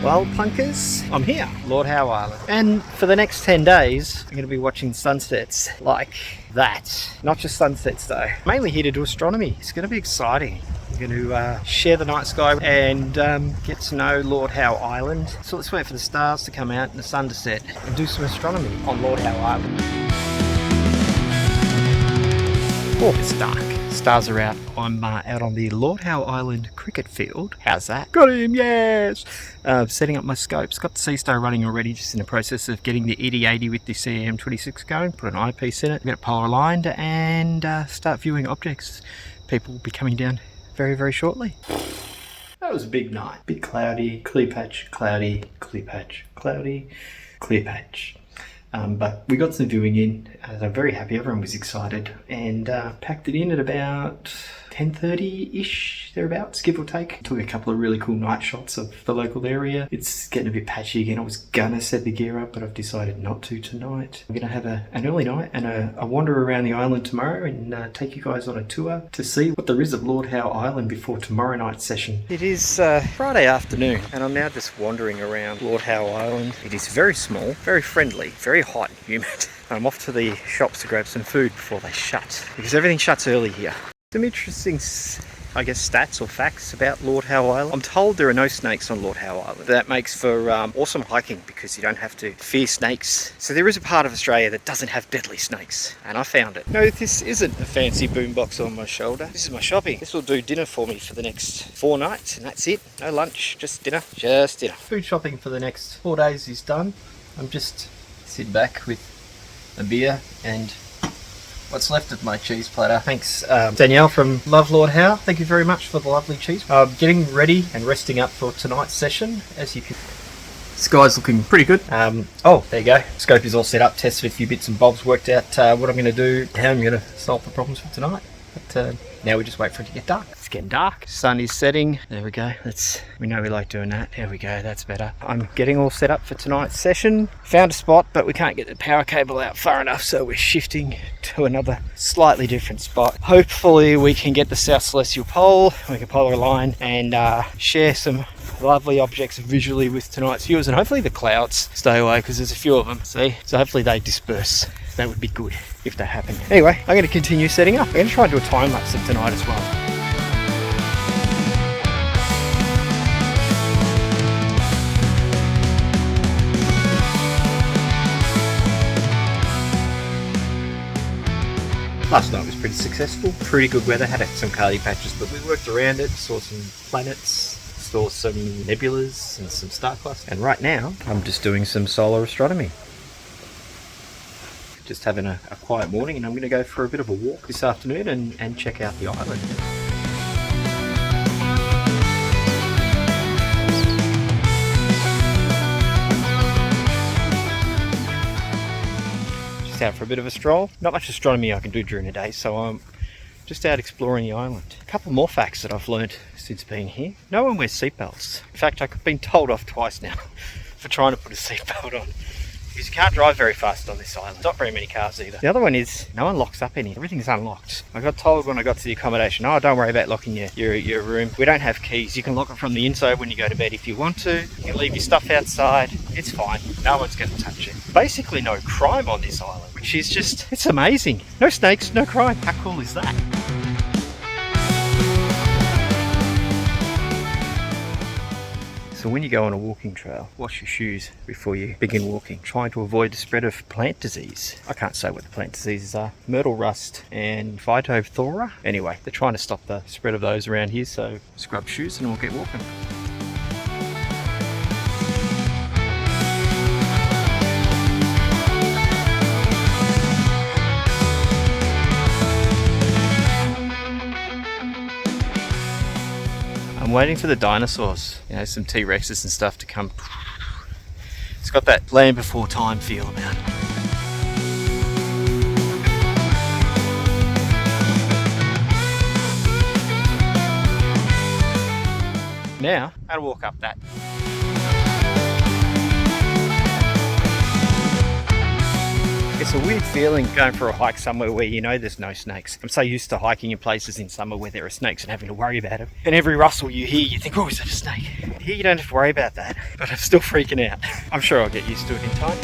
Well, punkers, I'm here, Lord Howe Island. And for the next 10 days, I'm going to be watching sunsets like that. Not just sunsets though. Mainly here to do astronomy. It's going to be exciting. I'm going to share the night sky and get to know Lord Howe Island. So let's wait for the stars to come out and the sun to set and do some astronomy on Lord Howe Island. Oh, it's dark. Stars are out. I'm out on the Lord Howe Island cricket field. How's that? Got him, yes! Setting up my scopes. Got the Sea Star running already, just in the process of getting the ED80 with the CM26 going. Put an eyepiece in it, get it polar aligned, and start viewing objects. People will be coming down very, very shortly. That was a big night. Bit cloudy, clear patch, cloudy, clear patch, cloudy, clear patch. But we got some viewing in, and I'm very happy. Everyone was excited, and packed it in at about 10:30-ish, thereabouts, give or take. Took a couple of really cool night shots of the local area. It's getting a bit patchy again. I was gonna set the gear up, but I've decided not to tonight. I'm gonna have an early night and a wander around the island tomorrow and take you guys on a tour to see what there is of Lord Howe Island before tomorrow night's session. It is Friday afternoon, and I'm now just wandering around Lord Howe Island. It is very small, very friendly, very hot and humid. I'm off to the shops to grab some food before they shut, because everything shuts early here. Some interesting, I guess, stats or facts about Lord Howe Island. I'm told there are no snakes on Lord Howe Island. That makes for awesome hiking because you don't have to fear snakes. So there is a part of Australia that doesn't have deadly snakes, and I found it. No, this isn't a fancy boombox on my shoulder. This is my shopping. This will do dinner for me for the next 4 nights, and that's it. No lunch, just dinner, just dinner. Food shopping for the next 4 days is done. I'm just sitting back with a beer and what's left of my cheese platter. Thanks, Danielle from Love Lord Howe. Thank you very much for the lovely cheese. Getting ready and resting up for tonight's session. As you can, sky's looking pretty good. Oh, there you go. Scope is all set up. Tested a few bits and bobs. Worked out what I'm going to do. How I'm going to solve the problems for tonight. But now we just wait for it to get dark. It's getting dark. Sun is setting. There we go. We know we like doing that. There we go. That's better. I'm getting all set up for tonight's session. Found a spot, but we can't get the power cable out far enough, so we're shifting to another slightly different spot. Hopefully we can get the South Celestial Pole. We can polar align and share some lovely objects visually with tonight's viewers, and hopefully the clouds stay away because there's a few of them. See? So hopefully they disperse. That would be good if that happened. Anyway, I'm going to continue setting up. I'm going to try and do a time lapse of tonight as well. Last night was pretty successful. Pretty good weather. Had some cloudy patches, but we worked around it. Saw some planets, saw some nebulas and some star clusters. And right now, I'm just doing some solar astronomy. Just having a quiet morning, and I'm going to go for a bit of a walk this afternoon and check out the island. Just out for a bit of a stroll. Not much astronomy I can do during the day, so I'm just out exploring the island. A couple more facts that I've learned since being here. No one wears seatbelts. In fact, I've been told off twice now for trying to put a seatbelt on. Because you can't drive very fast on this island. Not very many cars either. The other one is, no one locks up in here. Everything's unlocked. I got told when I got to the accommodation, oh, don't worry about locking your room. We don't have keys. You can lock it from the inside when you go to bed if you want to. You can leave your stuff outside. It's fine. No one's going to touch it. Basically no crime on this island, which is just, it's amazing. No snakes, no crime. How cool is that? So when you go on a walking trail, wash your shoes before you begin walking, trying to avoid the spread of plant disease. I can't say what the plant diseases are. Myrtle rust and phytophthora. Anyway, they're trying to stop the spread of those around here, so scrub shoes and we'll get walking. I'm waiting for the dinosaurs, you know, some T-Rexes and stuff to come. It's got that Land Before Time feel about it. Now, I'm gonna walk up that. It's a weird feeling going for a hike somewhere where you know there's no snakes. I'm so used to hiking in places in summer where there are snakes and having to worry about them. And every rustle you hear, you think, oh, is that a snake? Here you don't have to worry about that, but I'm still freaking out. I'm sure I'll get used to it in time.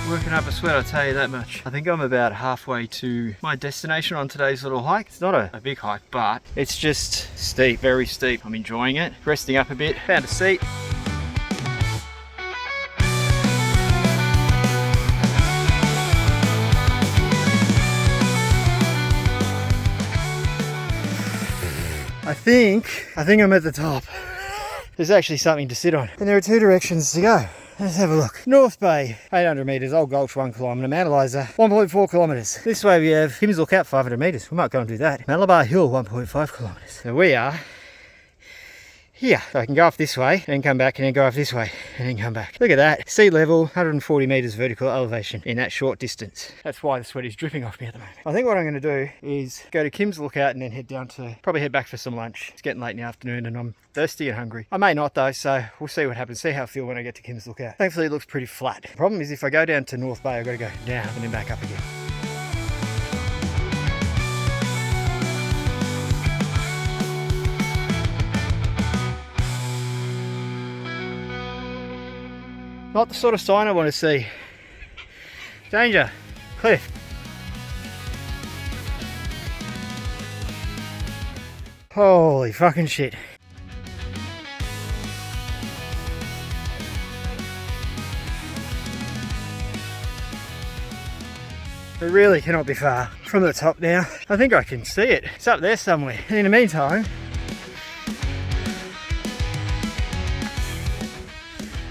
Working up a sweat, I'll tell you that much. I think I'm about halfway to my destination on today's little hike. It's not a big hike, but it's just steep, very steep. I'm enjoying it. Resting up a bit, found a seat. I think I'm at the top. There's actually something to sit on. And there are two directions to go. Let's have a look. North Bay, 800 metres, Old Gulch 1 kilometre, Manaliza 1.4 kilometres. This way we have Kim's Lookout 500 metres. We might go and do that. Malabar Hill 1.5 kilometres. So we are here. So I can go off this way, and then come back, and then go off this way, and then come back. Look at that. Sea level, 140 metres vertical elevation in that short distance. That's why the sweat is dripping off me at the moment. I think what I'm going to do is go to Kim's Lookout and then head down to, probably head back for some lunch. It's getting late in the afternoon and I'm thirsty and hungry. I may not though, so we'll see what happens, see how I feel when I get to Kim's Lookout. Thankfully it looks pretty flat. The problem is if I go down to North Bay, I've got to go down and then back up again. Not the sort of sign I want to see. Danger. Cliff. Holy fucking shit. We really cannot be far from the top now. I think I can see it. It's up there somewhere. And in the meantime,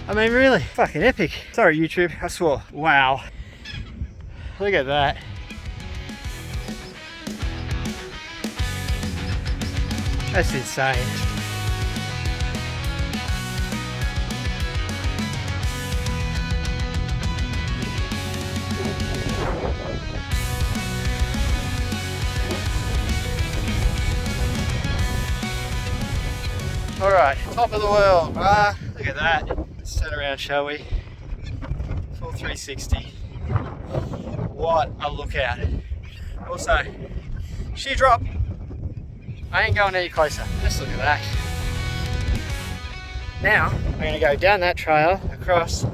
I mean, really, fucking epic. Sorry, YouTube, I swore. Wow. Look at that. That's insane. All right, top of the world. Look at that. Let's turn around, shall we? Full 360. What a lookout. Also, sheer drop. I ain't going any closer. Just look at that. Now, I'm going to go down that trail, across,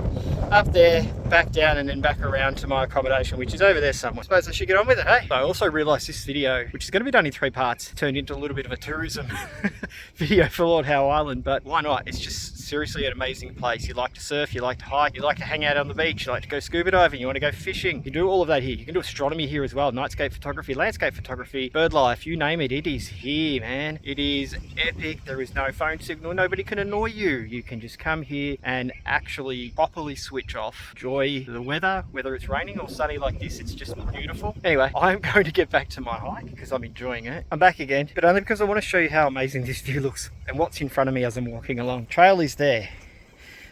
up there, back down, and then back around to my accommodation, which is over there somewhere. I suppose I should get on with it, hey? I also realised this video, which is going to be done in 3 parts, turned into a little bit of a tourism video for Lord Howe Island, but why not? It's just seriously an amazing place. You like to surf, you like to hike, you like to hang out on the beach, you like to go scuba diving, you want to go fishing. You can do all of that here. You can do astronomy here as well, nightscape photography, landscape photography, bird life, you name it, it is here, man. It is epic. There is no phone signal, nobody can annoy you. You can just come here and actually properly switch off, enjoy the weather, whether it's raining or sunny like this, it's just beautiful. Anyway, I'm going to get back to my hike because I'm enjoying it. I'm back again, but only because I want to show you how amazing this view looks and what's in front of me as I'm walking along. Trail is there,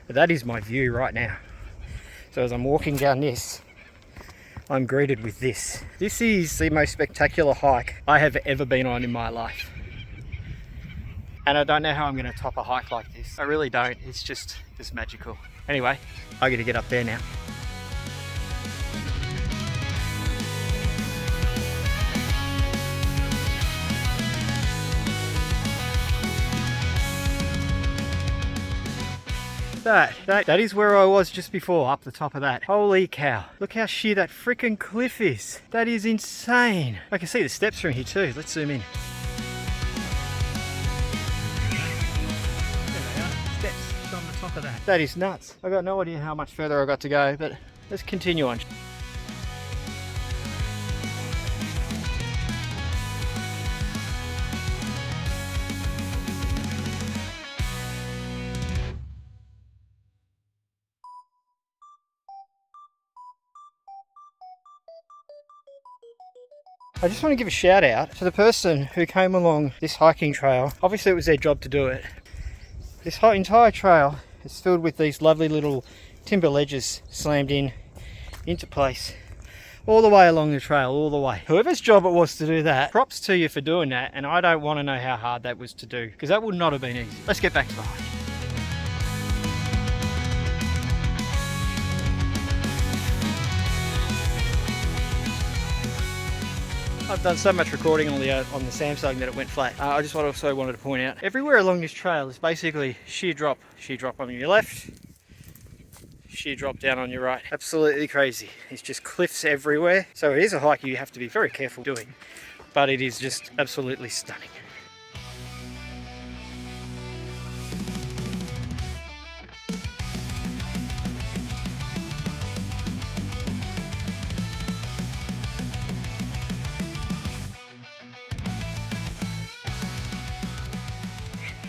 but that is my view right now. So as I'm walking down this, I'm greeted with this. This is the most spectacular hike I have ever been on in my life. And I don't know how I'm going to top a hike like this. I really don't. It's just magical. Anyway, I got to get up there now. That is where I was just before, up the top of that. Holy cow. Look how sheer that freaking cliff is. That is insane. I can see the steps from here too. Let's zoom in. Steps on the top of that. That is nuts. I got no idea how much further I got to go, but let's continue on. I just want to give a shout out to the person who came along this hiking trail. Obviously it was their job to do it. This whole entire trail is filled with these lovely little timber ledges slammed into place. all the way along the trail, all the way. Whoever's job it was to do that, props to you for doing that, and I don't want to know how hard that was to do, because that would not have been easy. Let's get back to the hike. I've done so much recording on the Samsung that it went flat. I just also wanted to point out, everywhere along this trail is basically sheer drop on your left, sheer drop down on your right. Absolutely crazy. It's just cliffs everywhere. So it is a hike you have to be very careful doing, but it is just absolutely stunning.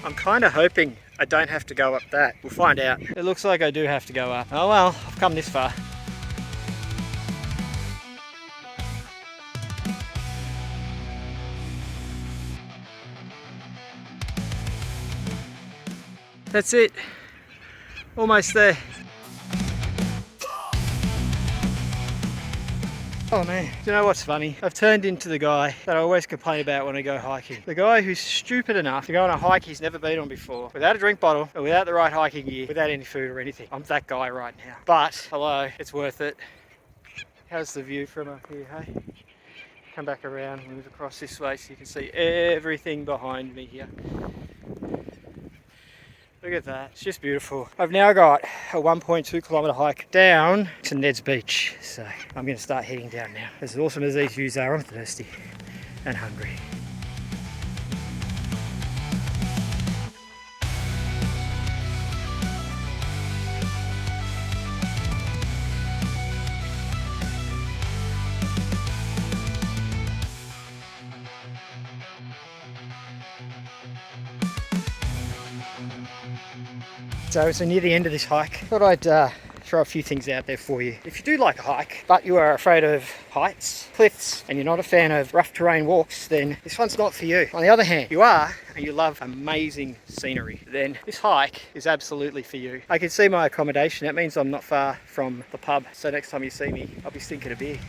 I'm kind of hoping I don't have to go up that. We'll find out. It looks like I do have to go up. Oh well, I've come this far. That's it. Almost there. Oh man, do you know what's funny? I've turned into the guy that I always complain about when I go hiking. The guy who's stupid enough to go on a hike he's never been on before, without a drink bottle, or without the right hiking gear, without any food or anything. I'm that guy right now. But, hello, it's worth it. How's the view from up here, hey? Come back around, move across this way so you can see everything behind me here. Look at that, it's just beautiful. I've now got a 1.2 kilometre hike down to Ned's Beach. So I'm going to start heading down now. As awesome as these views are, I'm thirsty and hungry. So near the end of this hike, I thought I'd throw a few things out there for you. If you do like a hike, but you are afraid of heights, cliffs, and you're not a fan of rough terrain walks, then this one's not for you. On the other hand, you are, and you love amazing scenery, then this hike is absolutely for you. I can see my accommodation. That means I'm not far from the pub. So next time you see me, I'll be stinking a beer.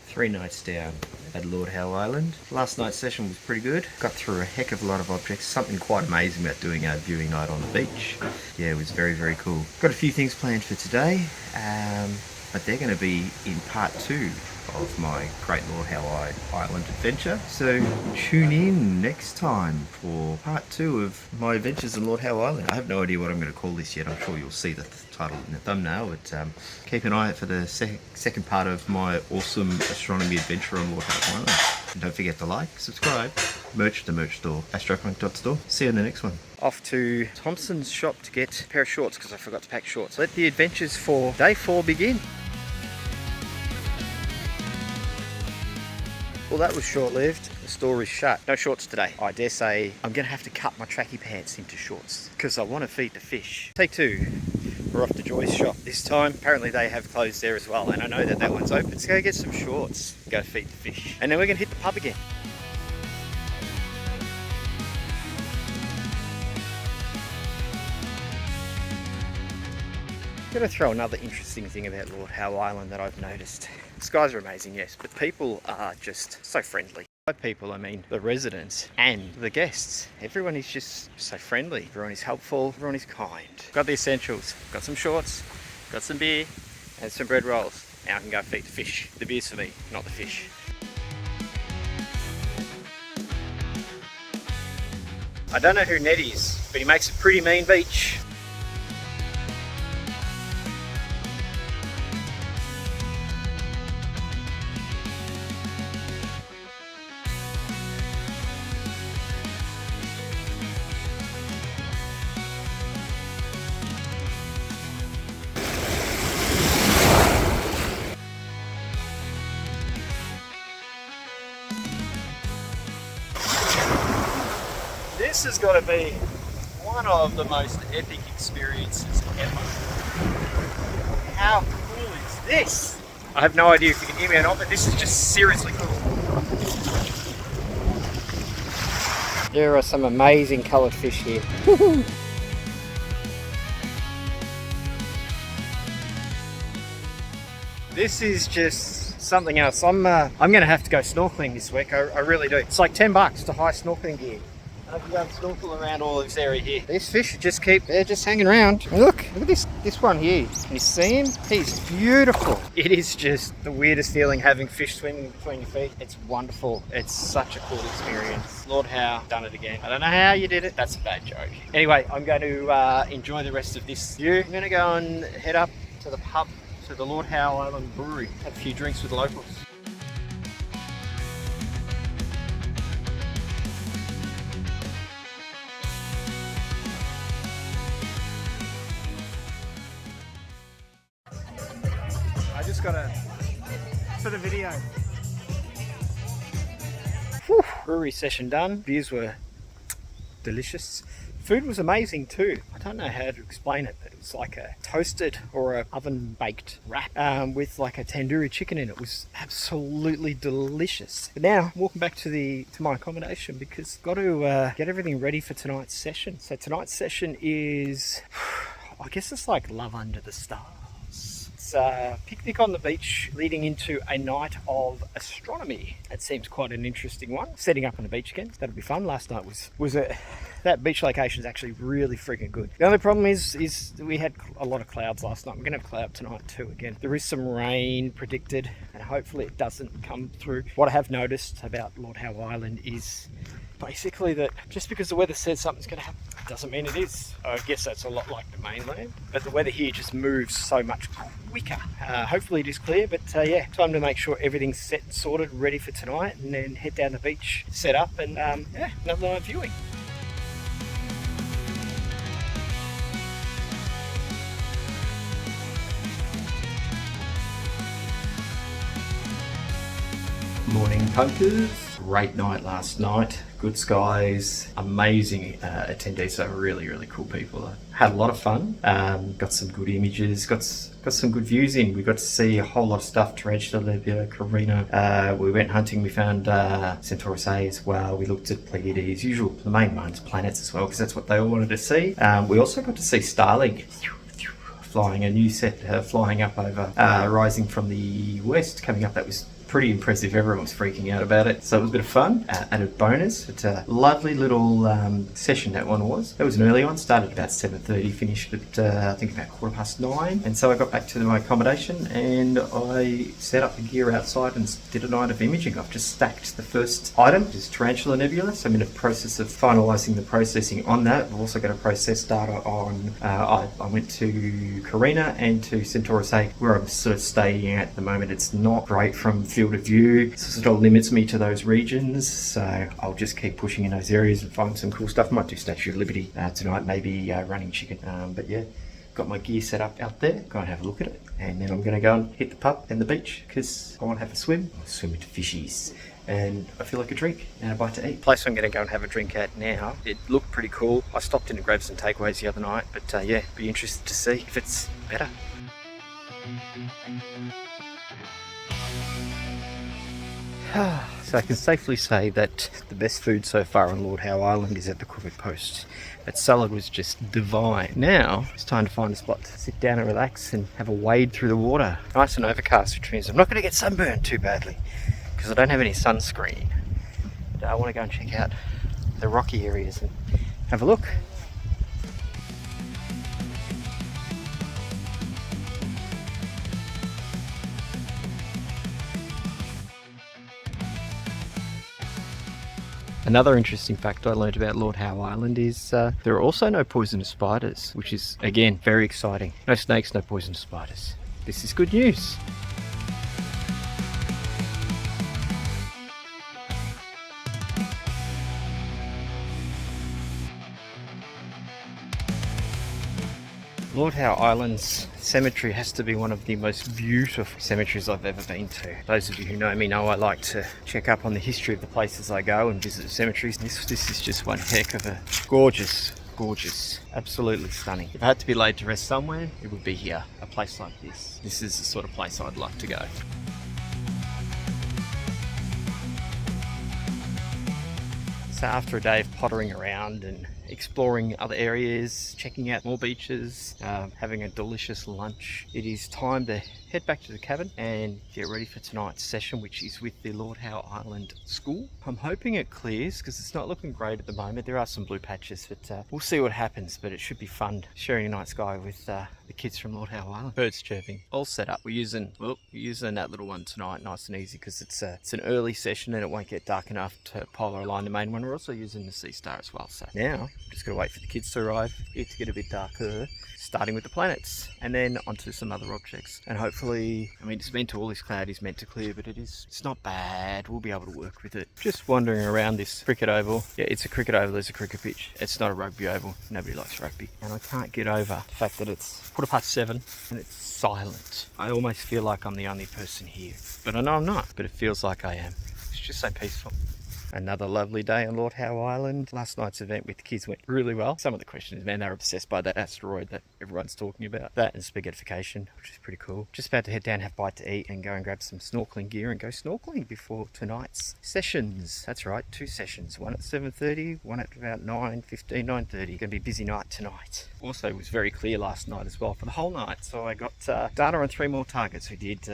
Three nights down at Lord Howe Island. Last night's session was pretty good. Got through a heck of a lot of objects. Something quite amazing about doing a viewing night on the beach. Yeah, it was very, very cool. Got a few things planned for today, but they're going to be in part 2 of my Great Lord Howe Island adventure. So tune in next time for part 2 of my adventures in Lord Howe Island. I have no idea what I'm going to call this yet. I'm sure you'll see the title in the thumbnail, but keep an eye out for the second part of my awesome astronomy adventure on Lord Howe Island. And don't forget to like, subscribe, merch to merch store, AstroPuNk.store. See you in the next one. Off to Thompson's shop to get a pair of shorts because I forgot to pack shorts. Let the adventures for day 4 begin. Well, that was short-lived. The store is shut. No shorts today. I dare say I'm going to have to cut my tracky pants into shorts because I want to feed the fish. Take 2. We're off to Joy's shop this time. Apparently they have closed there as well, and I know that that one's open. Let's go get some shorts, go feed the fish, and then we're going to hit the pub again. I'm going to throw another interesting thing about Lord Howe Island that I've noticed. The skies are amazing, yes, but people are just so friendly. By people, I mean the residents and the guests. Everyone is just so friendly. Everyone is helpful. Everyone is kind. Got the essentials. Got some shorts, got some beer, and some bread rolls. Now I can go feed the fish. The beer's for me, not the fish. I don't know who Ned is, but he makes a pretty mean beach. This has got to be one of the most epic experiences ever. How cool is this? I have no idea if you can hear me or not, but this is just seriously cool. There are some amazing coloured fish here. This is just something else. I'm going to have to go snorkeling this week. I really do. It's like $10 to hire snorkeling gear. I can go and snorkel around all this area here. These fish they're just hanging around. And look at this one here. Can you see him? He's beautiful. It is just the weirdest feeling having fish swimming between your feet. It's wonderful. It's such a cool experience. Lord Howe done it again. I don't know how you did it. That's a bad joke. Anyway, I'm going to enjoy the rest of this view. I'm going to go and head up to the pub, to the Lord Howe Island Brewery. Have a few drinks with the locals. I just got a sort of video. Whew. Brewery session done. Beers were delicious. Food was amazing too. I don't know how to explain it, but it was like a toasted or a oven baked wrap with like a tandoori chicken in it. It was absolutely delicious. But now I'm walking back to my accommodation because I've got to get everything ready for tonight's session. So tonight's session is, I guess it's like love under the stars. It's a picnic on the beach leading into a night of astronomy. It seems quite an interesting one. Setting up on the beach again, that'll be fun. Last night that beach location is actually really freaking good. The only problem is we had a lot of clouds last night. We're gonna have cloud tonight too again. There is some rain predicted and hopefully it doesn't come through. What I have noticed about Lord Howe Island is basically that just because the weather says something's going to happen doesn't mean it is. I guess that's a lot like the mainland, but the weather here just moves so much quicker. Hopefully it is clear, but yeah, time to make sure everything's set and sorted, ready for tonight, and then head down the beach, set up, and yeah, another night viewing. Morning punkers. Great night last night, good skies, amazing attendees, so really cool people. Had a lot of fun, got some good images, got some good views in. We got to see a whole lot of stuff, Tarantula, Libya, Carina. We went hunting, we found Centaurus A as well. We looked at Pleiades, the main ones, planets as well, because that's what they all wanted to see. We also got to see Starlink flying, a new set flying up over, rising from the west, coming up. That was pretty impressive. Everyone was freaking out about it, so it was a bit of fun. Added bonus. It's a lovely little session, that one was. That was an early one, started about 7:30, finished at I think about 9:15, and so I got back to my accommodation and I set up the gear outside and did a night of imaging. I've just stacked the first item, which is Tarantula Nebula, so I'm in the process of finalising the processing on that. I've also got to process data on, I went to Carina and to Centaurus A, where I'm sort of staying at the moment. It's not great from field of view, so it sort of limits me to those regions, so I'll just keep pushing in those areas and find some cool stuff. Might do Statue of Liberty tonight, maybe running chicken, but yeah, got my gear set up out there, go and have a look at it, and then I'm going to go and hit the pub and the beach because I want to have a swim. I'll swim with fishies and I feel like a drink and a bite to eat. The place I'm going to go and have a drink at now, it looked pretty cool. I stopped in to grab some takeaways the other night, but yeah, be interested to see if it's better. So I can safely say that the best food so far on Lord Howe Island is at the Crooked Post. That salad was just divine. Now it's time to find a spot to sit down and relax and have a wade through the water. Nice and overcast, which means I'm not going to get sunburned too badly because I don't have any sunscreen. But I want to go and check out the rocky areas and have a look. Another interesting fact I learned about Lord Howe Island is there are also no poisonous spiders, which is, again, very exciting. No snakes, no poisonous spiders. This is good news. Lord Howe Island's cemetery has to be one of the most beautiful cemeteries I've ever been to. Those of you who know me know I like to check up on the history of the places I go and visit the cemeteries. This is just one heck of a gorgeous, absolutely stunning. If I had to be laid to rest somewhere, it would be here, a place like this. This is the sort of place I'd like to go. So after a day of pottering around and exploring other areas, checking out more beaches, having a delicious lunch, it is time to head back to the cabin and get ready for tonight's session, which is with the Lord Howe Island School. I'm hoping it clears because it's not looking great at the moment. There are some blue patches, but we'll see what happens. But it should be fun sharing a night sky with the kids from Lord Howe Island. Birds chirping, all set up. We're using that little one tonight, nice and easy, because it's an early session and it won't get dark enough to polar align the main one. We're also using the Sea Star as well. So now I'm just gonna wait for the kids to arrive, it to get a bit darker, starting with the planets and then onto some other objects. And hopefully, I mean, it's meant to, all this cloud is meant to clear, but it's not bad. We'll be able to work with it. Just wandering around this cricket oval. Yeah, it's a cricket oval, there's a cricket pitch. It's not a rugby oval. Nobody likes rugby. And I can't get over the fact that it's 7:15 and it's silent. I almost feel like I'm the only person here, but I know I'm not, but it feels like I am. It's just so peaceful. Another lovely day on Lord Howe Island. Last night's event with the kids went really well. Some of the questions, man, they're obsessed by that asteroid that everyone's talking about. That and spaghettification, which is pretty cool. Just about to head down, have a bite to eat, and go and grab some snorkeling gear and go snorkeling before tonight's sessions. That's right, 2 sessions. One at 7:30, one at about 9:15, 9:30. Gonna be a busy night tonight. Also, it was very clear last night as well for the whole night. So I got data on 3 more targets. We did,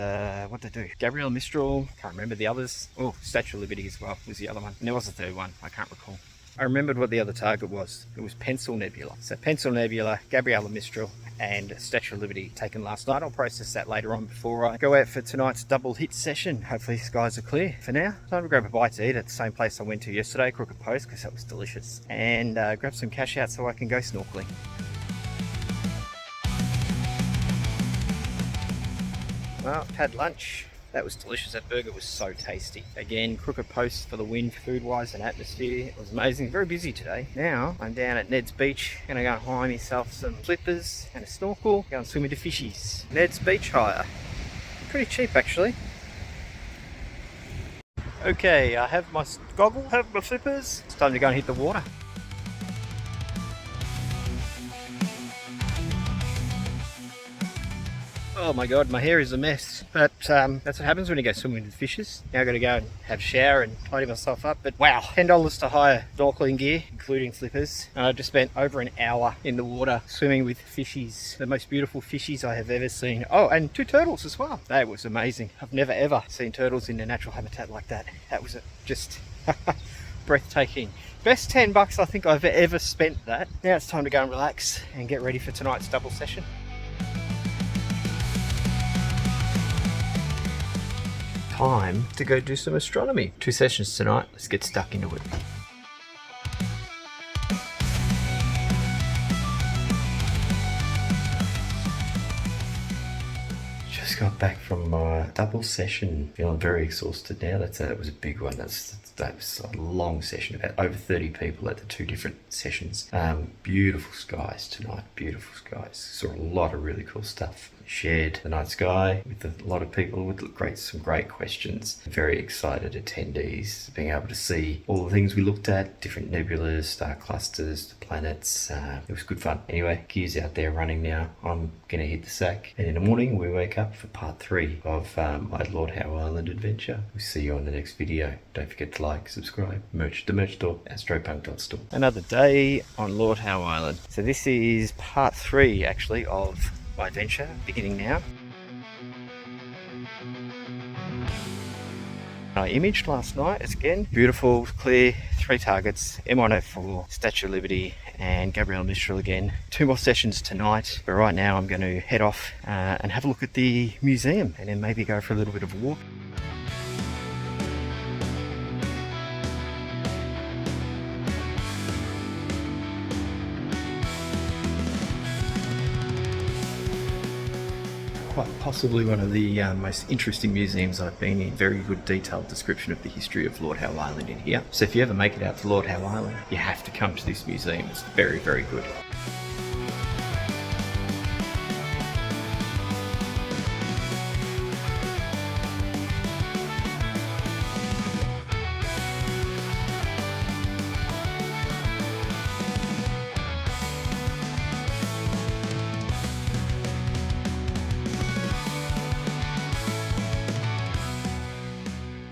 what did I do? Gabrielle Mistral, can't remember the others. Oh, Statue of Liberty as well was the other one. And there was a third one, I can't recall. I remembered what the other target was. It was Pencil Nebula. So Pencil Nebula, Gabriella Mistral, and Statue of Liberty taken last night. I'll process that later on before I go out for tonight's double hit session. Hopefully the skies are clear. For now, time to grab a bite to eat at the same place I went to yesterday, Crooked Post, because that was delicious. And grab some cash out so I can go snorkeling. Well, had lunch. That was delicious. That burger was so tasty. Again, Crooked Post for the win, food-wise and atmosphere. It was amazing. Very busy today. Now, I'm down at Ned's Beach. Gonna go and hire myself some flippers and a snorkel. Go and swim with the fishies. Ned's Beach hire. Pretty cheap, actually. Okay, I have my goggle, have my flippers. It's time to go and hit the water. Oh my god, my hair is a mess. But that's what happens when you go swimming with fishes. Now I've got to go and have a shower and tidy myself up. But wow, $10 to hire snorkeling gear, including flippers. And I just spent over an hour in the water swimming with fishies. The most beautiful fishies I have ever seen. Oh, and 2 turtles as well. That was amazing. I've never ever seen turtles in their natural habitat like that. That was just breathtaking. Best $10 I think I've ever spent that. Now it's time to go and relax and get ready for tonight's double session. Time to go do some astronomy. 2 sessions tonight. Let's get stuck into it. Just got back from my double session. Feeling very exhausted now. That was a big one. That was a long session, about over 30 people at the 2 different sessions. Beautiful skies tonight, beautiful skies. Saw a lot of really cool stuff. Shared the night sky with a lot of people with some great questions. Very excited attendees being able to see all the things we looked at, different nebulas, star clusters, the planets. It was good fun. Anyway, gear's out there running now. I'm gonna hit the sack, and in the morning we wake up for part 3 of my Lord Howe Island adventure. We'll see you on the next video. Don't forget to like, subscribe, the merch store, AstroPuNk.store. Another day on Lord Howe Island. So this is part 3 actually of my adventure, beginning now. I imaged last night, it's again beautiful, clear, 3 targets, M104, Statue of Liberty, and Gabrielle Mistral again. 2 more sessions tonight, but right now I'm going to head off and have a look at the museum, and then maybe go for a little bit of a walk. Quite possibly one of the most interesting museums I've been in. Very good detailed description of the history of Lord Howe Island in here. So if you ever make it out to Lord Howe Island, you have to come to this museum. It's very, very good.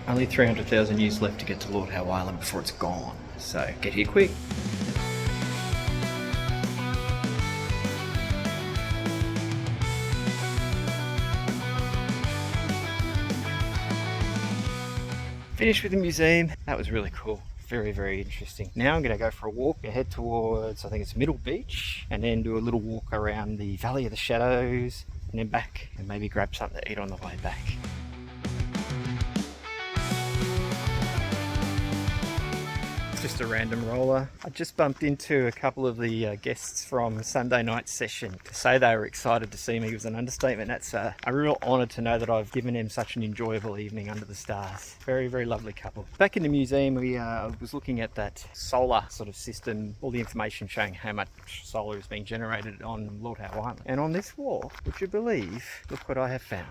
Only 300,000 years left to get to Lord Howe Island before it's gone, so get here quick. Finished with the museum. That was really cool. Very, very interesting. Now I'm going to go for a walk, head towards, I think it's Middle Beach, and then do a little walk around the Valley of the Shadows, and then back, and maybe grab something to eat on the way back. Just a random roller. I just bumped into a couple of the guests from Sunday night session. To say they were excited to see me was an understatement. That's a real honour to know that I've given them such an enjoyable evening under the stars. Very, very lovely couple. Back in the museum, we was looking at that solar sort of system, all the information showing how much solar is being generated on Lord Howe Island. And on this wall, would you believe, look what I have found.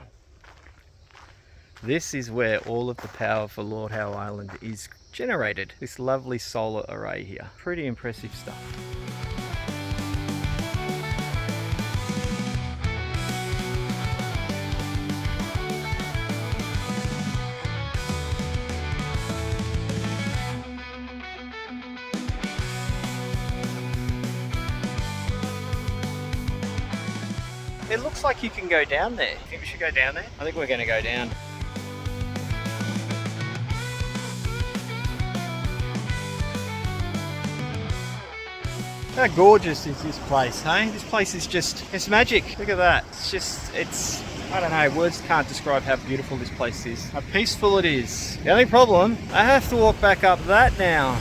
This is where all of the power for Lord Howe Island is generated. This lovely solar array here. Pretty impressive stuff. It looks like you can go down there. You think we should go down there? I think we're going to go down. How gorgeous is this place, hey? This place is just, it's magic. Look at that. It's, I don't know, words can't describe how beautiful this place is. How peaceful it is. The only problem, I have to walk back up that now.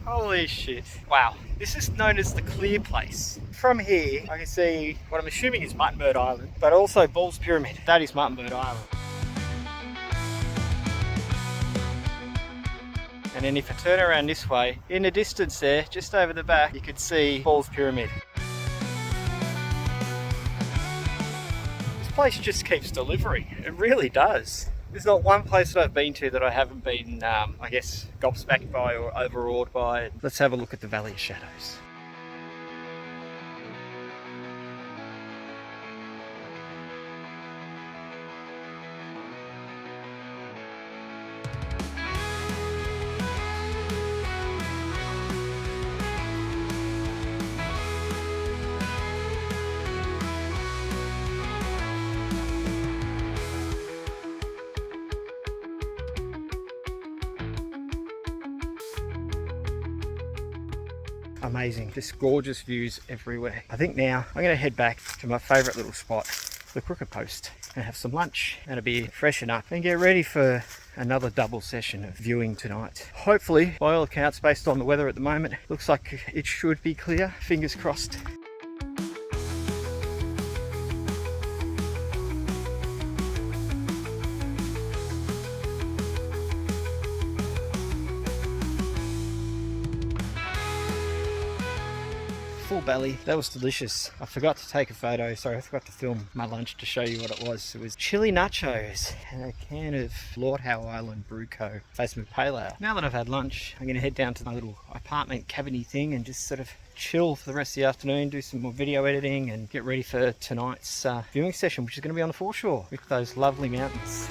Holy shit. Wow. This is known as the clear place. From here, I can see what I'm assuming is Muttonbird Island, but also Ball's Pyramid. That is Muttonbird Island. And then if I turn around this way, in the distance there, just over the back, you could see Ball's Pyramid. This place just keeps delivering. It really does. There's not one place that I've been to that I haven't been, I guess, gobsmacked by or overawed by. Let's have a look at the Valley of Shadows. Amazing, just gorgeous views everywhere. I think now I'm going to head back to my favourite little spot, the Crooked Post, and have some lunch and a beer, freshen up and get ready for another double session of viewing tonight. Hopefully, by all accounts, based on the weather at the moment, looks like it should be clear. Fingers crossed. Full belly. That was delicious. I forgot to take a photo. Sorry, I forgot to film my lunch to show you what it was. It was chili nachos and a can of Lord Howe Island Brew Co. Basement Pale Ale. Now that I've had lunch, I'm going to head down to my little apartment cabiny thing and just sort of chill for the rest of the afternoon, do some more video editing and get ready for tonight's viewing session, which is going to be on the foreshore with those lovely mountains.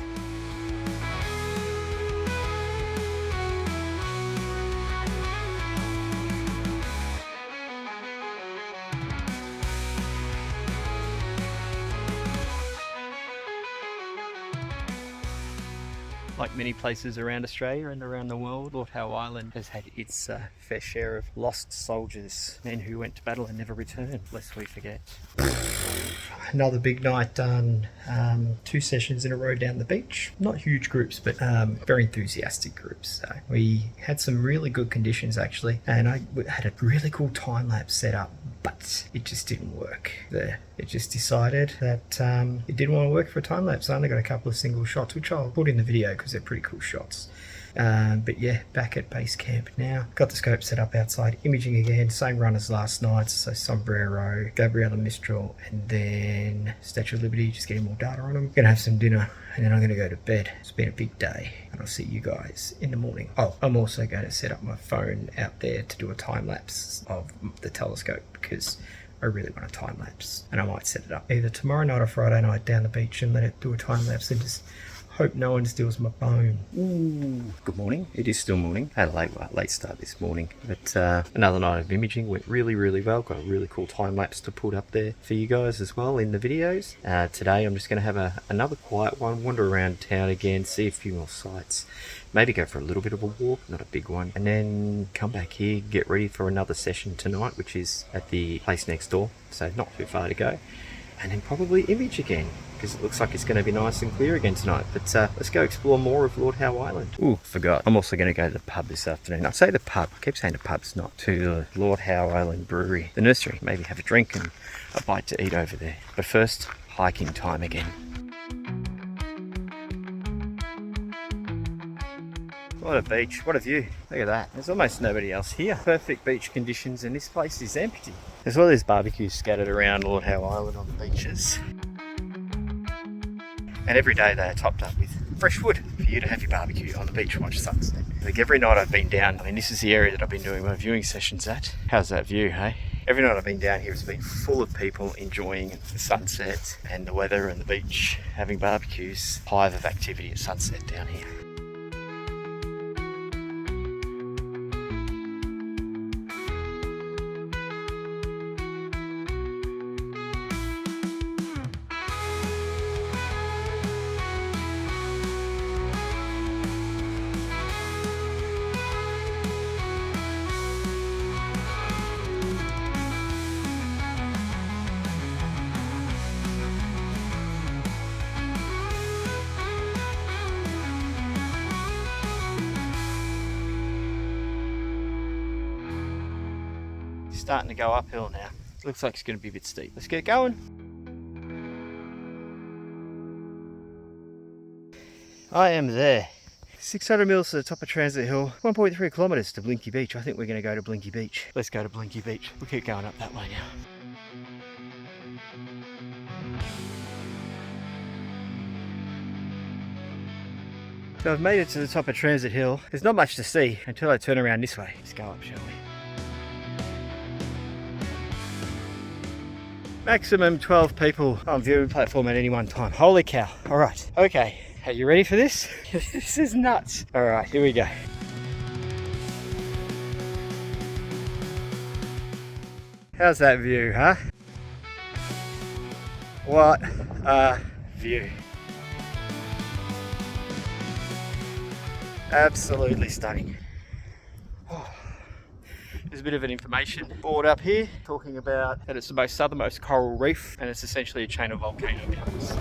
Like many places around Australia and around the world, Lord Howe Island has had its fair share of lost soldiers, men who went to battle and never returned, lest we forget. Another big night done, 2 sessions in a row down the beach. Not huge groups, but very enthusiastic groups. So we had some really good conditions actually, and I had a really cool time lapse set up, but it just didn't work. It just decided that it didn't want to work for a time lapse. I only got a couple of single shots, which I'll put in the video because they're pretty cool shots. But yeah, back at base camp now. Got the scope set up outside, imaging again, same run as last night. So Sombrero, Gabriela Mistral, and then Statue of Liberty, just getting more data on them. Gonna have some dinner, and then I'm gonna go to bed. It's been a big day, and I'll see you guys in the morning. Oh, I'm also going to set up my phone out there to do a time lapse of the telescope, because I really want a time lapse, and I might set it up either tomorrow night or Friday night down the beach and let it do a time lapse and just hope no one steals my phone. Ooh, good morning. It is still morning. Had a late start this morning, but another night of imaging went really well. Got a really cool time lapse to put up there for you guys as well in the videos. Today I'm just going to have another quiet one, wander around town again, see a few more sights, maybe go for a little bit of a walk, not a big one, and then come back here, get ready for another session tonight, which is at the place next door, so not too far to go, and then probably image again, because it looks like it's going to be nice and clear again tonight. But let's go explore more of Lord Howe Island. Ooh, forgot. I'm also going to go to the pub this afternoon. I say the pub. I keep saying the pub's not. To the Lord Howe Island Brewery, the nursery. Maybe have a drink and a bite to eat over there. But first, hiking time again. What a beach, what a view. Look at that. There's almost nobody else here. Perfect beach conditions, and this place is empty. As well as barbecues scattered around Lord Howe Island on the beaches. And every day they are topped up with fresh wood for you to have your barbecue on the beach and watch sunset. Like every night I've been down, I mean, this is the area that I've been doing my viewing sessions at. How's that view, hey? Every night I've been down here has been full of people enjoying the sunset and the weather and the beach, having barbecues. Hive of activity at sunset down here. Starting to go uphill now. Looks like it's going to be a bit steep. Let's get going. I am there. 600 metres to the top of Transit Hill, 1.3 kilometres to Blinky Beach. I think we're going to go to Blinky Beach. Let's go to Blinky Beach. We'll keep going up that way now. So I've made it to the top of Transit Hill. There's not much to see until I turn around this way. Let's go up, shall we? Maximum 12 people on viewing platform at any one time. Holy cow. All right. Okay. Are you ready for this? This is nuts. All right, here we go. How's that view, huh? What a view. Absolutely stunning. There's a bit of an information board up here talking about that it's the most southernmost coral reef, and it's essentially a chain of volcano mountains.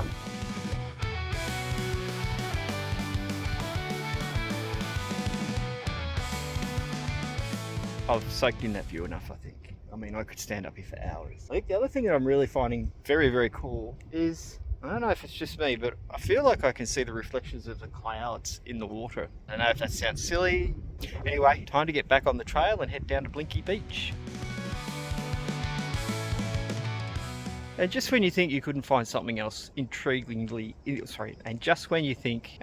I've soaked in that view enough, I think. I mean, I could stand up here for hours. I think the other thing that I'm really finding very cool is, I don't know if it's just me, but I feel like I can see the reflections of the clouds in the water. I don't know if that sounds silly. Anyway, time to get back on the trail and head down to Blinky Beach. And just when you think you couldn't find something else just when you think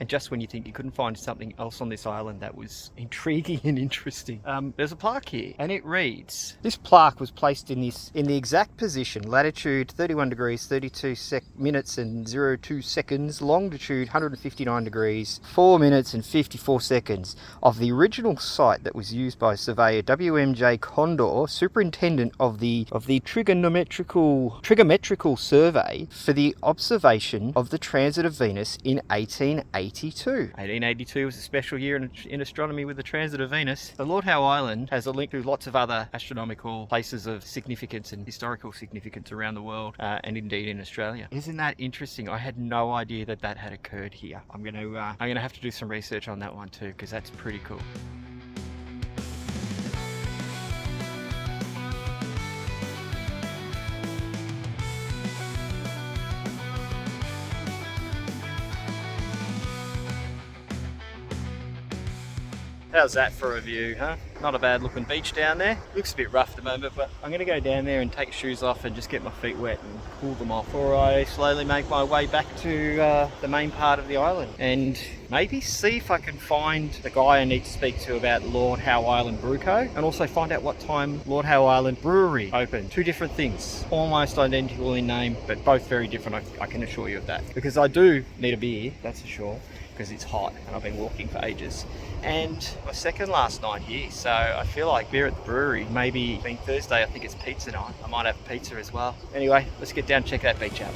you couldn't find something else on this island that was intriguing and interesting, there's a plaque here, and it reads, this plaque was placed in the exact position, latitude 31 degrees 32 minutes and 02 seconds, longitude 159 degrees 4 minutes and 54 seconds of the original site that was used by surveyor WMJ Condor, superintendent of the trigonometrical survey for the observation of the transit of Venus in 1882. 1882 was a special year in astronomy with the transit of Venus. The Lord Howe Island has a link to lots of other astronomical places of significance and historical significance around the world, and indeed in Australia. Isn't that interesting? I had no idea that had occurred here. I'm gonna have to do some research on that one too, because that's pretty cool. How's that for a view, huh? Not a bad looking beach down there. Looks a bit rough at the moment, but I'm going to go down there and take shoes off and just get my feet wet and cool them off before I slowly make my way back to the main part of the island and maybe see if I can find the guy I need to speak to about Lord Howe Island Brew Co. and also find out what time Lord Howe Island Brewery opened. Two different things, almost identical in name, but both very different, I can assure you of that. Because I do need a beer, that's for sure, because it's hot and I've been walking for ages. And my second last night here, so I feel like beer at the brewery, maybe being Thursday, I think it's pizza night. I might have pizza as well. Anyway, let's get down and check that beach out.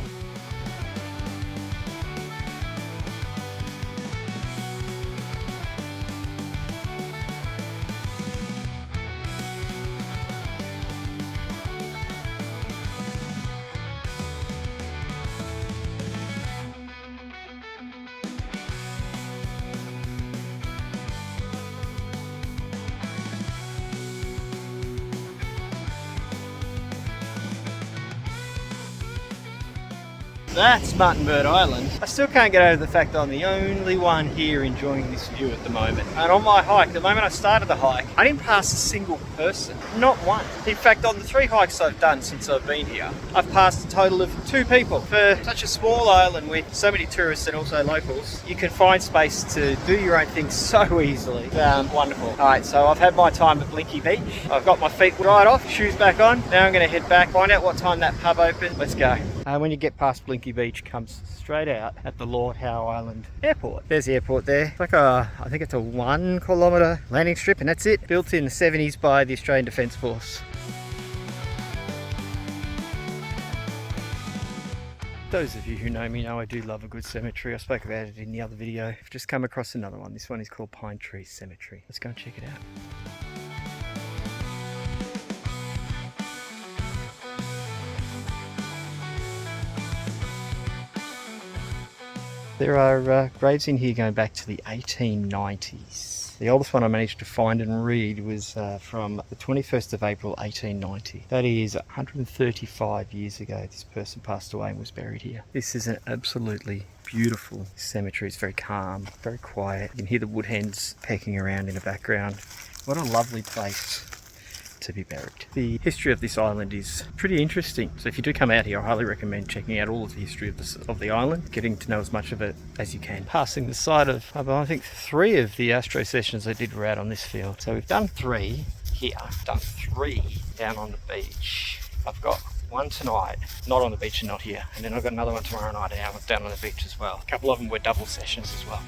That's Muttonbird Island. I still can't get over the fact that I'm the only one here enjoying this view at the moment. And on my hike, the moment I started the hike, I didn't pass a single person, not one. In fact, on the 3 hikes I've done since I've been here, I've passed a total of 2 people. For such a small island with so many tourists and also locals, you can find space to do your own thing so easily. Wonderful. All right, so I've had my time at Blinky Beach. I've got my feet dried off, shoes back on. Now I'm gonna head back, find out what time that pub opened. Let's go. When you get past Blinky Beach, comes straight out at the Lord Howe Island Airport. There's the airport there. It's like I think it's a 1 kilometre landing strip and that's it. Built in the 70s by the Australian Defence Force. Those of you who know me know I do love a good cemetery. I spoke about it in the other video. I've just come across another one. This one is called Pine Tree Cemetery. Let's go and check it out. There are graves in here going back to the 1890s. The oldest one I managed to find and read was from the 21st of April 1890. That is 135 years ago this person passed away and was buried here. This is an absolutely beautiful cemetery. It's very calm, very quiet. You can hear the woodhens pecking around in the background. What a lovely place to be buried. The history of this island is pretty interesting. So if you do come out here, I highly recommend checking out all of the history of the island, getting to know as much of it as you can. Passing the side of, I think 3 of the astro sessions I did were out on this field. So we've done 3 here, I've done 3 down on the beach. I've got 1 tonight, not on the beach and not here. And then I've got another one tomorrow night down on the beach as well. A couple of them were double sessions as well.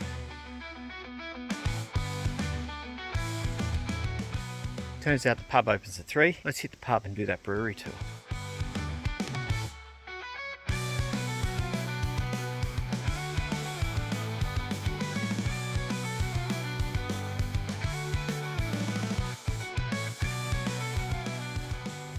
Turns out the pub opens at 3. Let's hit the pub and do that brewery tour.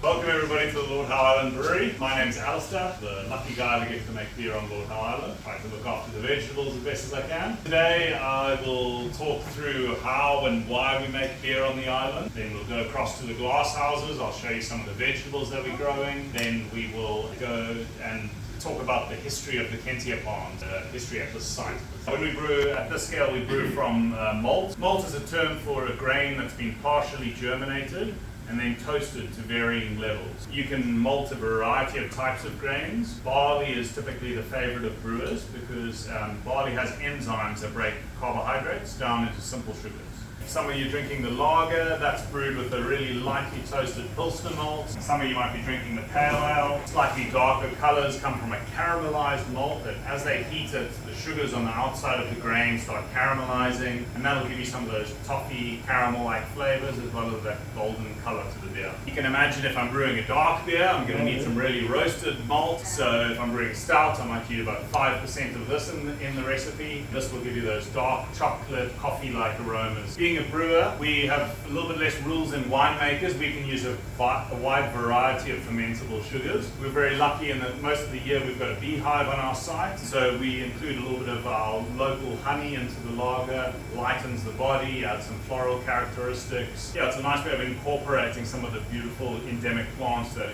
Welcome everybody to the Lord Howe Island Brewery. My name's Alistair, the lucky guy that gets to make beer on Lord Howe Island. Try to look after the vegetables as best as I can. Today I will talk through how and why we make beer on the island. Then we'll go across to the glass houses. I'll show you some of the vegetables that we're growing. Then we will go and talk about the history of the Kentia pond, history at this site. When we brew at this scale, we brew from malt. Malt is a term for a grain that's been partially germinated and then toasted to varying levels. You can malt a variety of types of grains. Barley is typically the favorite of brewers because barley has enzymes that break carbohydrates down into simple sugars. Some of you drinking the lager, that's brewed with a really lightly toasted Pilsner malt. Some of you might be drinking the pale ale. Slightly darker colors come from a caramelized malt that as they heat it, the sugars on the outside of the grain start caramelizing, and that'll give you some of those toffee, caramel-like flavors as well as that golden color to the beer. You can imagine if I'm brewing a dark beer, I'm going to need some really roasted malt. So if I'm brewing stout, I might use about 5% of this in the recipe. This will give you those dark chocolate, coffee-like aromas. Being a brewer, we have a little bit less rules than winemakers. We can use a wide variety of fermentable sugars. We're very lucky in that most of the year we've got a beehive on our site, so we include a little bit of our local honey into the lager, lightens the body, adds some floral characteristics. Yeah, it's a nice way of incorporating some of the beautiful endemic plants that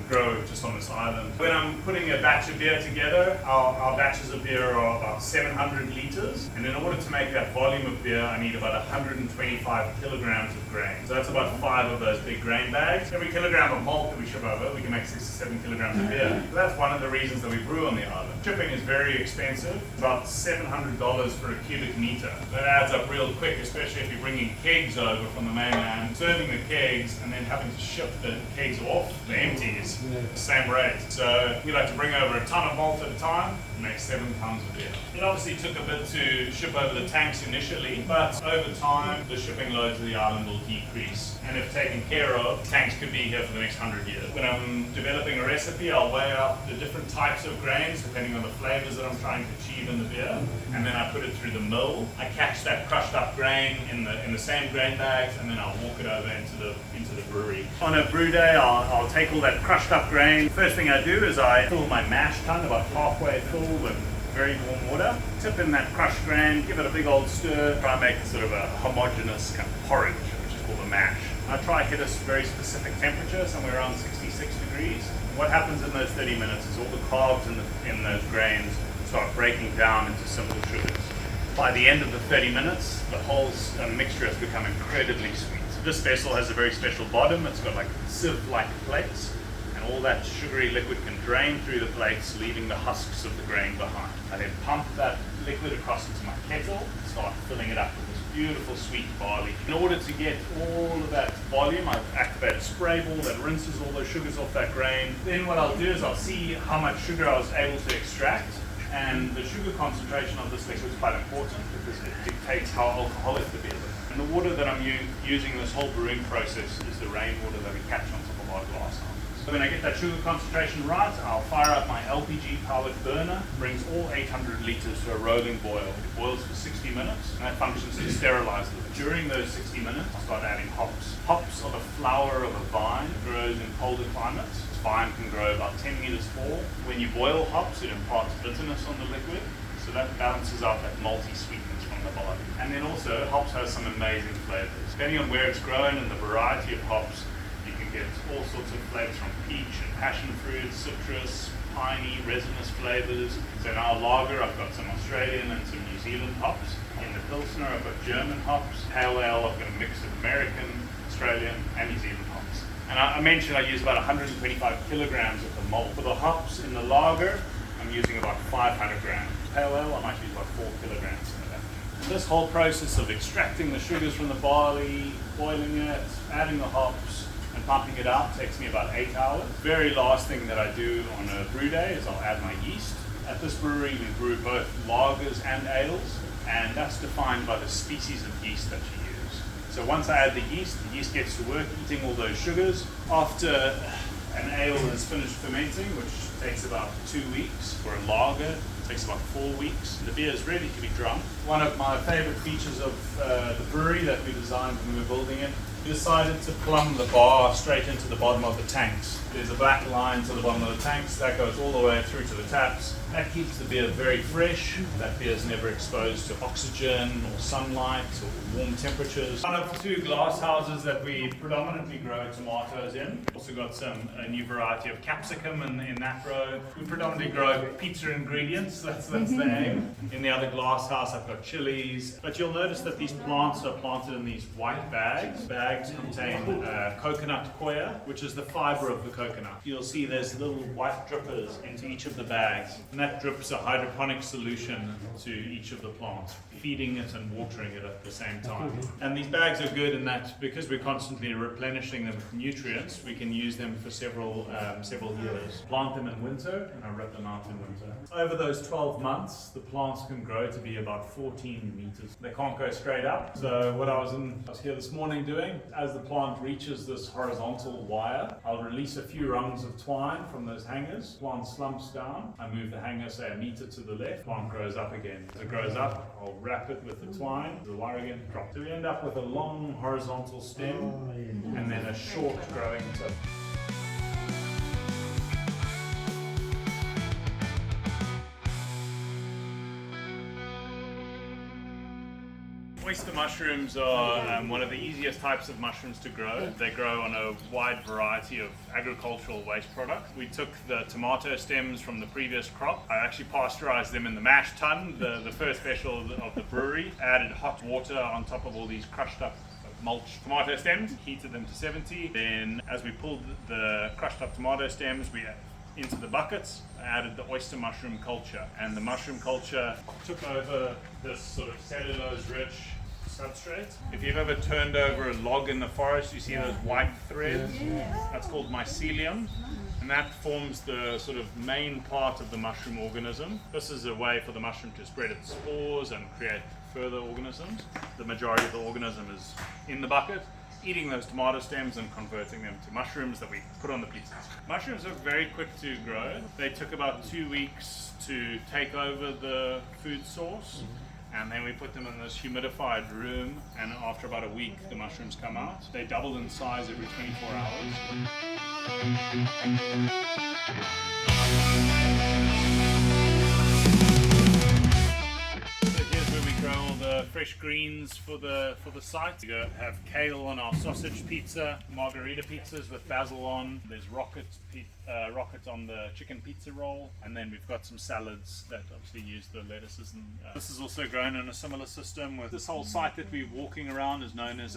grow just on this island. When I'm putting a batch of beer together, our batches of beer are about 700 liters, and in order to make that volume of beer, I need about 150 125 kilograms of grain. So that's about 5 of those big grain bags. Every kilogram of malt that we ship over, we can make 6 to 7 kilograms of beer. So that's one of the reasons that we brew on the island. Shipping is very expensive, about $700 for a cubic meter. That adds up real quick, especially if you're bringing kegs over from the mainland, serving the kegs, and then having to ship the kegs off, the empties, same rate. So we like to bring over a ton of malt at a time, and make 7 tons of beer. It obviously took a bit to ship over the tanks initially, but over time, the shipping load to the island will decrease. And if taken care of, tanks could be here for the next 100 years. When I'm developing a recipe, I'll weigh out the different types of grains, depending on the flavors that I'm trying to achieve in the beer, and then I put it through the mill. I catch that crushed up grain in the same grain bags, and then I'll walk it over into the brewery. On a brew day, I'll take all that crushed up grain. First thing I do is I fill my mash tun about halfway full with very warm water, tip in that crushed grain, give it a big old stir, try and make sort of a homogeneous kind of porridge, which is called a mash. I try to hit a very specific temperature, somewhere around 66 degrees. What happens in those 30 minutes is all the carbs in those grains start breaking down into simple sugars. By the end of the 30 minutes, the whole mixture has become incredibly sweet. So this vessel has a very special bottom. It's got like sieve-like plates, and all that sugary liquid can drain through the plates, leaving the husks of the grain behind. I then pump that liquid across into my kettle and start filling it up with this beautiful sweet barley. In order to get all of that volume, I've activated a spray ball that rinses all those sugars off that grain. Then what I'll do is I'll see how much sugar I was able to extract. And the sugar concentration of this liquid is quite important because it dictates how alcoholic the beer is. And the water that I'm using in this whole brewing process is the rainwater that we catch on top of our glass houses. So when I get that sugar concentration right, I'll fire up my LPG powered burner, brings all 800 liters to a rolling boil. It boils for 60 minutes, and that functions to sterilize it. During those 60 minutes, I'll start adding hops. Hops are the flower of a vine. It grows in colder climates. Vine can grow about 10 meters tall. When you boil hops, it imparts bitterness on the liquid, so that balances out that malty sweetness from the body. And then also, hops has some amazing flavors. Depending on where it's grown and the variety of hops, you can get all sorts of flavors from peach and passion fruit, citrus, piney, resinous flavors. So in our lager, I've got some Australian and some New Zealand hops. In the Pilsner, I've got German hops. Pale Ale, I've got a mix of American, Australian, and New Zealand hops. And I mentioned I use about 125 kilograms of the malt. For the hops in the lager, I'm using about 500 grams. Pale Ale, I might use about 4 kilograms of that. And this whole process of extracting the sugars from the barley, boiling it, adding the hops, and pumping it out takes me about 8 hours. Very last thing that I do on a brew day is I'll add my yeast. At this brewery, we brew both lagers and ales, and that's defined by the species of yeast that you use. So once I add the yeast gets to work eating all those sugars. After an ale is finished fermenting, which takes about 2 weeks, for a lager, it takes about 4 weeks. The beer is ready to be drunk. One of my favorite features of the brewery that we designed when we were building it, we decided to plumb the bar straight into the bottom of the tanks. There's a black line to the bottom of the tanks that goes all the way through to the taps. That keeps the beer very fresh. That beer is never exposed to oxygen or sunlight or warm temperatures. One of 2 glass houses that we predominantly grow tomatoes in. Also got a new variety of capsicum in that row. We predominantly grow pizza ingredients, that's the aim. In the other glass house I've got chilies. But you'll notice that these plants are planted in these white bags. Bags contain coconut coir, which is the fiber of the coconut. You'll see there's little white drippers into each of the bags. And that drips a hydroponic solution to each of the plants, feeding it and watering it at the same time. And these bags are good in that because we're constantly replenishing them with nutrients, we can use them for several years. Plant them in winter and I rip them out in winter. Over those 12 months, the plants can grow to be about 14 meters. They can't go straight up. So what I was here this morning doing, as the plant reaches this horizontal wire, I'll release a few rungs of twine from those hangers. Plant slumps down. I move the hanger, say a meter to the left. Plant grows up again. As it grows up, I'll wrap it with the twine. The wire again drops. So we end up with a long horizontal stem and then a short growing tip. Oyster mushrooms are one of the easiest types of mushrooms to grow. They grow on a wide variety of agricultural waste products. We took the tomato stems from the previous crop. I actually pasteurized them in the mash tun, the first special of the brewery. Added hot water on top of all these crushed up mulch tomato stems, heated them to 70. Then as we pulled the crushed up tomato stems, we into the buckets, added the oyster mushroom culture, and the mushroom culture took over this sort of cellulose-rich substrate. If you've ever turned over a log in the forest, you see those white threads. That's called mycelium, and that forms the sort of main part of the mushroom organism. This is a way for the mushroom to spread its spores and create further organisms. The majority of the organism is in the bucket, eating those tomato stems and converting them to mushrooms that we put on the pizzas. Mushrooms are very quick to grow. They took about 2 weeks to take over the food source, and then we put them in this humidified room, and after about a week the mushrooms come out. They doubled in size every 24 hours. Grow all the fresh greens for the site. We have kale on our sausage pizza, margarita pizzas with basil on. There's rocket on the chicken pizza roll, and then we've got some salads that obviously use the lettuces. And this is also grown in a similar system. With this whole site that we're walking around is known as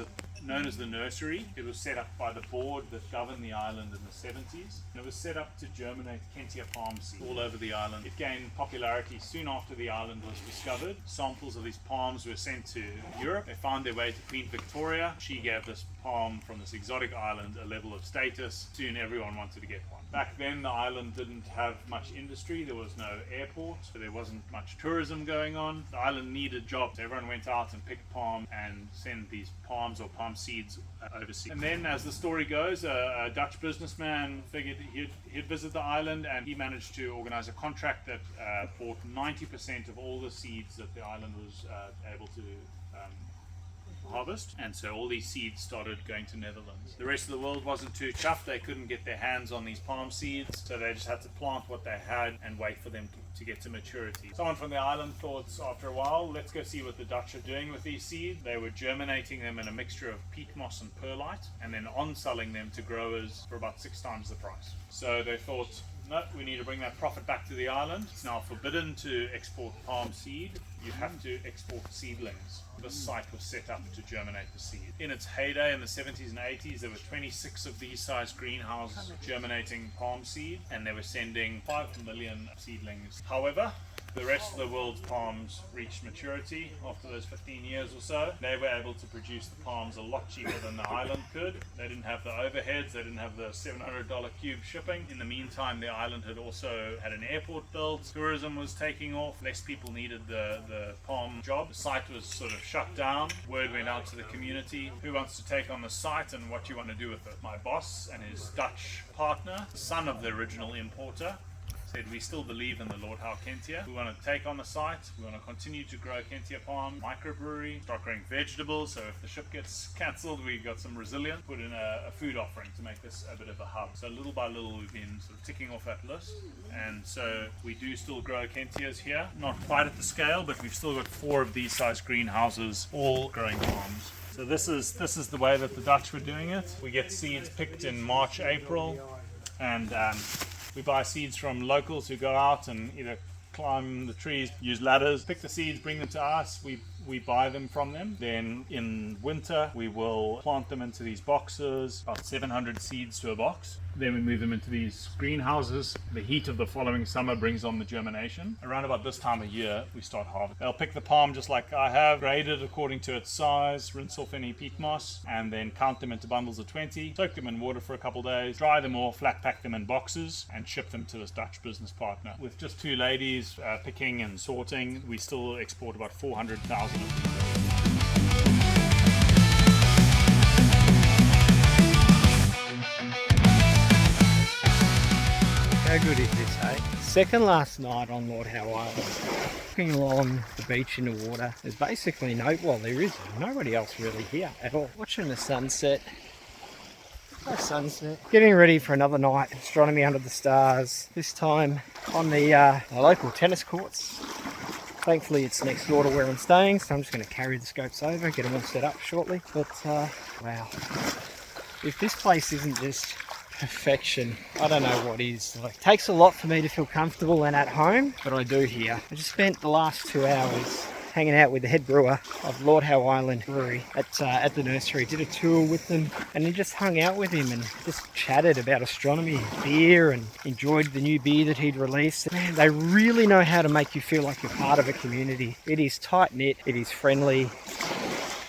the nursery. It was set up by the board that governed the island in the 70s. And it was set up to germinate Kentia palm seed all over the island. It gained popularity soon after the island was discovered. Samples of these palms were sent to Europe. They found their way to Queen Victoria. She gave this palm from this exotic island a level of status. Soon everyone wanted to get one. Back then the island didn't have much industry. There was no airport, so there wasn't much tourism going on. The island needed jobs. Everyone went out and picked palm and sent these palms or palm seeds overseas. And then, as the story goes, a Dutch businessman figured he'd visit the island, and he managed to organize a contract that bought 90% of all the seeds that the island was able to harvest, and so all these seeds started going to Netherlands. The rest of the world wasn't too chuffed. They couldn't get their hands on these palm seeds, so they just had to plant what they had and wait for them to get to maturity. Someone from the island thought after a while, let's go see what the Dutch are doing with these seeds. They were germinating them in a mixture of peat moss and perlite, and then on-selling them to growers for about 6 times the price. So they thought, no, we need to bring that profit back to the island. It's now forbidden to export palm seed. You have to export seedlings. This site was set up to germinate the seed. In its heyday in the 70s and 80s, there were 26 of these size greenhouses germinating palm seed, and they were sending 5 million seedlings. However, the rest of the world's palms reached maturity after those 15 years or so. They were able to produce the palms a lot cheaper than the island could. They didn't have the overheads, they didn't have the $700 cube shipping. In the meantime, the island had also had an airport built. Tourism was taking off. Less people needed the palm job. The site was sort of shut down. Word went out to the community. Who wants to take on the site and what do you want to do with it? My boss and his Dutch partner, son of the original importer, said, we still believe in the Lord Howe Kentia. We want to take on the site. We want to continue to grow Kentia palm, microbrewery, start growing vegetables. So if the ship gets cancelled, we've got some resilience. Put in a food offering to make this a bit of a hub. So little by little, we've been sort of ticking off that list. And so we do still grow Kentias here. Not quite at the scale, but we've still got 4 of these size greenhouses, all growing palms. So this is the way that the Dutch were doing it. We get seeds picked in March, April, and we buy seeds from locals who go out and either climb the trees, use ladders, pick the seeds, bring them to us. We buy them from them. Then in winter, we will plant them into these boxes, about 700 seeds to a box. Then we move them into these greenhouses. The heat of the following summer brings on the germination. Around about this time of year, we start harvesting. They'll pick the palm just like I have, grade it according to its size, rinse off any peat moss, and then count them into bundles of 20, soak them in water for a couple days, dry them off, flat pack them in boxes, and ship them to this Dutch business partner. With just 2 ladies picking and sorting, we still export about 400,000 of these. How good is this, eh? Second last night on Lord Howe Island. Walking along the beach in the water. There's basically there is nobody else really here at all. Watching the sunset. No sunset. Getting ready for another night. Astronomy under the stars. This time on the local tennis courts. Thankfully it's next door to where I'm staying, so I'm just going to carry the scopes over, get them all set up shortly. But wow, if this place isn't just perfection, I don't know what is. Like, it takes a lot for me to feel comfortable and at home, but I do here. I just spent the last 2 hours hanging out with the head brewer of Lord Howe Island Brewery at the nursery. Did a tour with them and then just hung out with him and just chatted about astronomy, beer, and enjoyed the new beer that he'd released. Man, they really know how to make you feel like you're part of a community. It is tight-knit, it is friendly.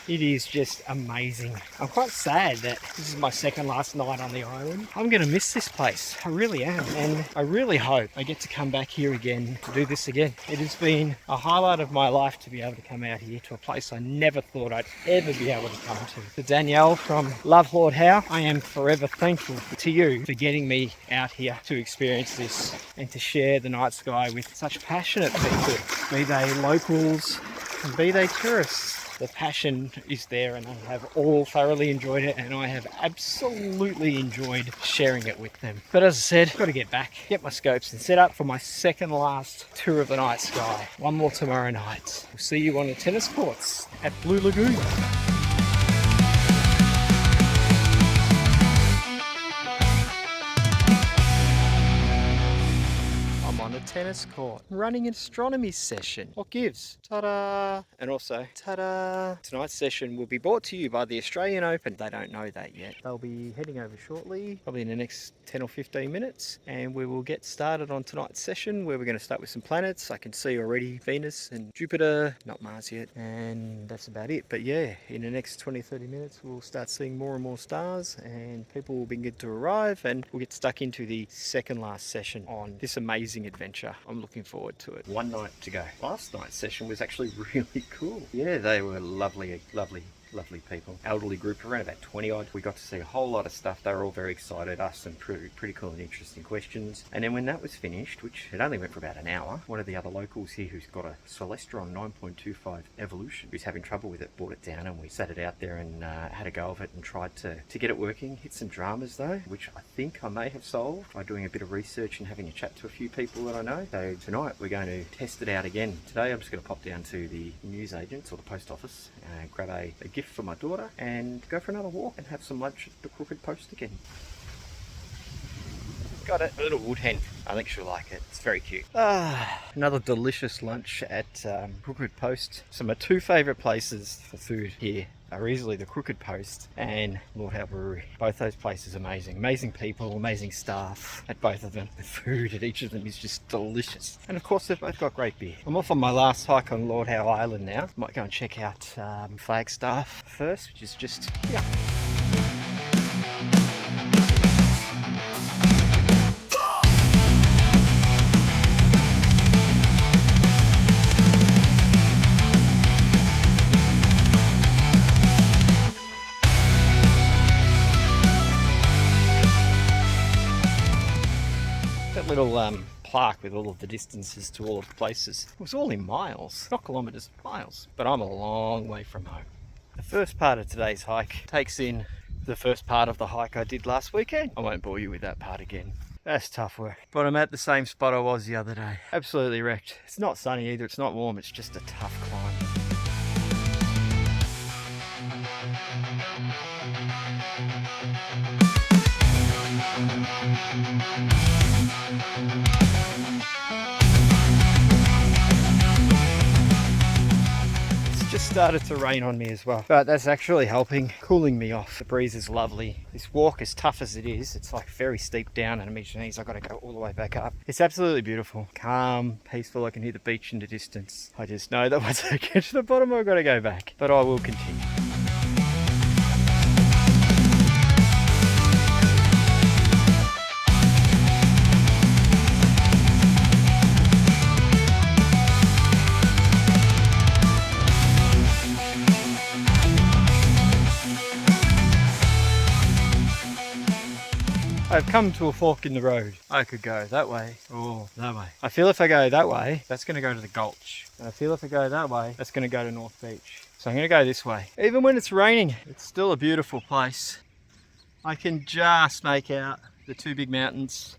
It is just amazing. I'm quite sad that this is my second last night on the island. I'm going to miss this place. I really am. And I really hope I get to come back here again to do this again. It has been a highlight of my life to be able to come out here to a place I never thought I'd ever be able to come to. To Danielle from Love Lord Howe, I am forever thankful to you for getting me out here to experience this and to share the night sky with such passionate people, be they locals and be they tourists. The passion is there and I have all thoroughly enjoyed it, and I have absolutely enjoyed sharing it with them. But as I said, I've got to get back, get my scopes and set up for my second last tour of the night sky. One more tomorrow night. We'll see you on the tennis courts at Blue Lagoon. Tennis court, running an astronomy session. What gives? Ta-da! And also, ta-da! Tonight's session will be brought to you by the Australian Open. They don't know that yet. They'll be heading over shortly, probably in the next 10 or 15 minutes, and we will get started on tonight's session where we're going to start with some planets. I can see already Venus and Jupiter, not Mars yet, and that's about it. But yeah, in the next 20-30 minutes we'll start seeing more and more stars, and people will begin to arrive, and we'll get stuck into the second last session on this amazing adventure. I'm looking forward to it. One night to go. Last night's session was actually really cool. Yeah, they were lovely people. Elderly group, around about 20 odd. We got to see a whole lot of stuff. They were all very excited, asked some pretty cool and interesting questions. And then when that was finished, which it only went for about an hour, one of the other locals here who's got a Celestron 9.25 Evolution, who's having trouble with it, brought it down, and we sat it out there and had a go of it and tried to get it working. Hit some dramas though, which I think I may have solved by doing a bit of research and having a chat to a few people that I know. So tonight we're going to test it out again. Today I'm just going to pop down to the newsagents or the post office and grab a gift for my daughter and go for another walk and have some lunch at the Crooked Post again. Got it, a little wood hen. I think she'll like it. It's very cute. Another delicious lunch at Crooked Post. So my two favourite places for food here are easily the Crooked Post and Lord Howe Brewery. Both those places amazing. Amazing people, amazing staff at both of them. The food at each of them is just delicious. And of course they've both got great beer. I'm off on my last hike on Lord Howe Island now. Might go and check out Flagstaff first, which is just here. Little plaque with all of the distances to all of the places. It was all in miles, not kilometres, miles. But I'm a long way from home. The first part of today's hike takes in the first part of the hike I did last weekend. I won't bore you with that part again. That's tough work. But I'm at the same spot I was the other day. Absolutely wrecked. It's not sunny either, it's not warm, it's just a tough climb. It's just started to rain on me as well, but that's actually helping, cooling me off. The breeze is lovely. This walk, as tough as it is, it's like very steep down, and it means I've got to go all the way back up. It's absolutely beautiful, calm, peaceful. I can hear the beach in the distance. I just know that once I get to the bottom I've got to go back, but I will continue. I've come to a fork in the road. I could go that way or that way. I feel if I go that way, that's going to go to the Gulch. And I feel if I go that way, that's going to go to North Beach. So I'm going to go this way. Even when it's raining, it's still a beautiful place. I can just make out the two big mountains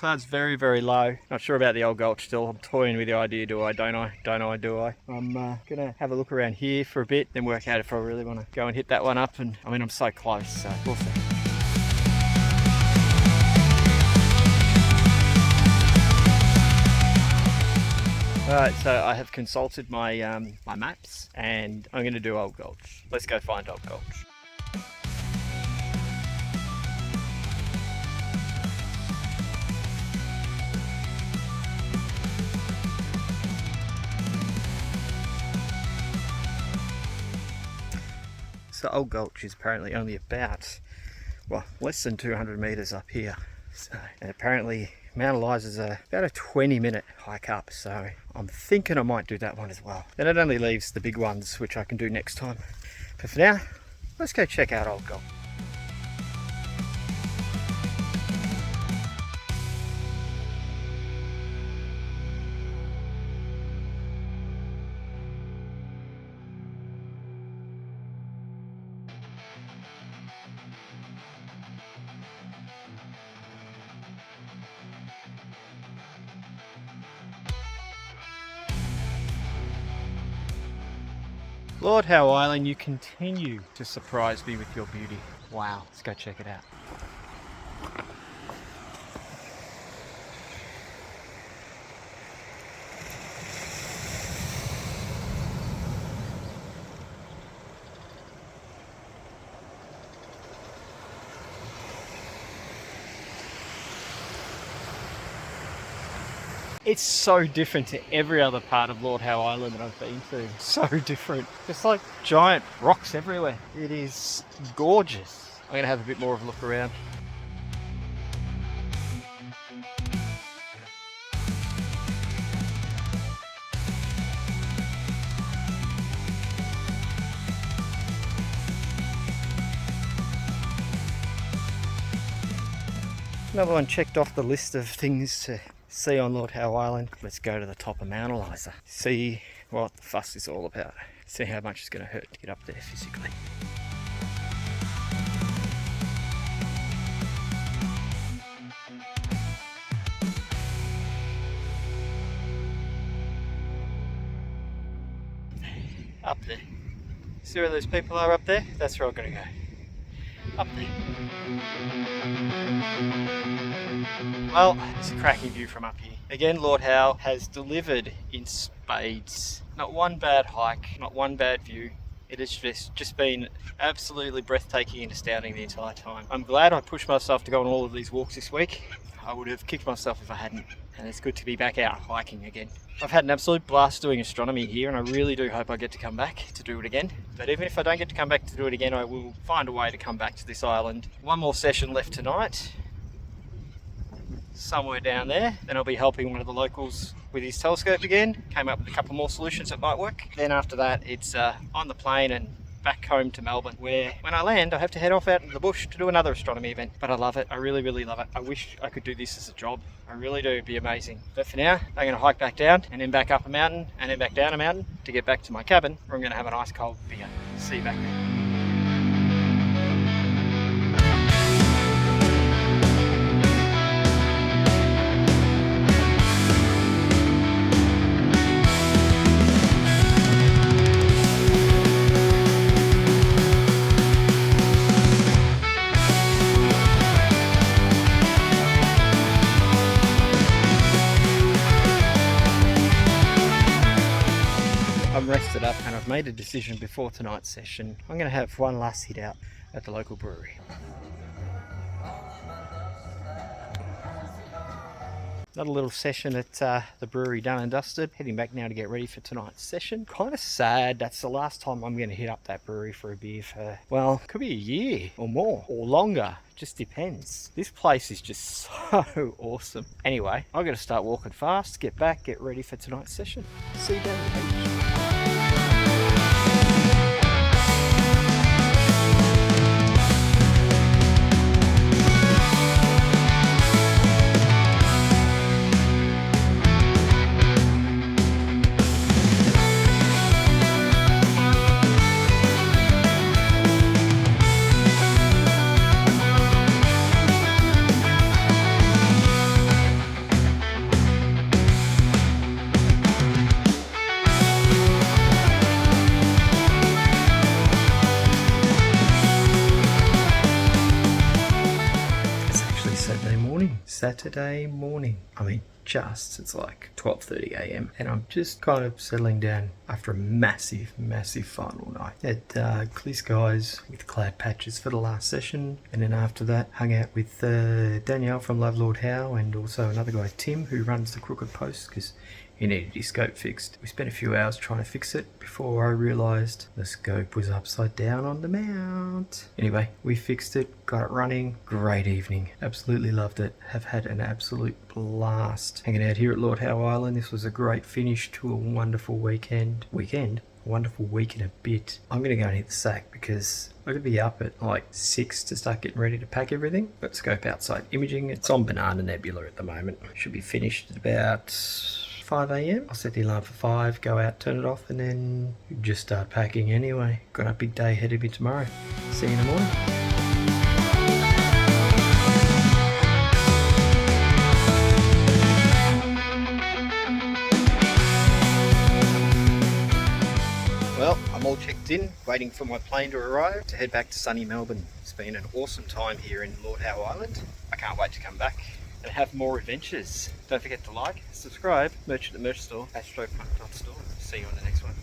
Cloud's very, very low. Not sure about the old gulch still. I'm toying with the idea, do I, don't I? Don't I, do I? I'm gonna have a look around here for a bit, then work out if I really want to go and hit that one up. And I mean, I'm so close, so we'll see. Alright, so I have consulted my my maps, and I'm going to do Old Gulch. Let's go find Old Gulch. So Old Gulch is apparently only about, well, less than 200 metres up here. So, and apparently Mount Eliza's about a 20-minute hike up, so I'm thinking I might do that one as well. Then it only leaves the big ones, which I can do next time. But for now, let's go check out Old Gulch. Lord Howe Island, you continue to surprise me with your beauty. Wow, let's go check it out. It's so different to every other part of Lord Howe Island that I've been to. So different. Just like giant rocks everywhere. It is gorgeous. I'm going to have a bit more of a look around. Another one checked off the list of things to see on Lord Howe Island. Let's go to the top of Mount Eliza. See what the fuss is all about. See how much it's going to hurt to get up there physically. Up there. See where those people are up there? That's where I'm going to go. Up there. Well, it's a cracking view from up here. Again, Lord Howe has delivered in spades. Not one bad hike, not one bad view. It has just been absolutely breathtaking and astounding the entire time. I'm glad I pushed myself to go on all of these walks this week. I would have kicked myself if I hadn't. And it's good to be back out hiking again. I've had an absolute blast doing astronomy here, and I really do hope I get to come back to do it again. But even if I don't get to come back to do it again, I will find a way to come back to this island. One more session left tonight, somewhere down there. Then I'll be helping one of the locals with his telescope again. Came up with a couple more solutions that might work. Then after that, it's on the plane and back home to Melbourne, where when I land I have to head off out into the bush to do another astronomy event. But I love it. I really, really love it. I wish I could do this as a job. I really do. It'd be amazing. But for now, I'm going to hike back down and then back up a mountain and then back down a mountain to get back to my cabin, where I'm going to have an ice cold beer. See you back there. I'm rested up and I've made a decision before tonight's session. I'm going to have one last hit out at the local brewery. Another little session at the brewery done and dusted. Heading back now to get ready for tonight's session. Kind of sad, that's the last time I'm going to hit up that brewery for a beer for, well, could be a year or more or longer. Just depends. This place is just so awesome. Anyway, I've got to start walking fast, get back, get ready for tonight's session. See you down the beach. Saturday morning. I mean, it's like 12:30 a.m. and I'm just kind of settling down after a massive final night. Had clear skies with cloud patches for the last session, and then after that hung out with Danielle from Lord Howe and also another guy, Tim, who runs the Crooked Post, because he needed his scope fixed. We spent a few hours trying to fix it before I realised the scope was upside down on the mount. Anyway, we fixed it, got it running. Great evening. Absolutely loved it. Have had an absolute blast hanging out here at Lord Howe Island. This was a great finish to a wonderful weekend. A wonderful week and a bit. I'm going to go and hit the sack because I'm going to be up at like 6 to start getting ready to pack everything. Got scope outside imaging. It's on Banana Nebula at the moment. Should be finished at about 5 a.m. I'll set the alarm for 5, go out, turn it off, and then just start packing anyway. Got a big day ahead of me tomorrow. See you in the morning. Well, I'm all checked in, waiting for my plane to arrive to head back to sunny Melbourne. It's been an awesome time here in Lord Howe Island. I can't wait to come back and have more adventures. Don't forget to like, subscribe, merch at the merch store, AstroPuNk.store. See you on the next one.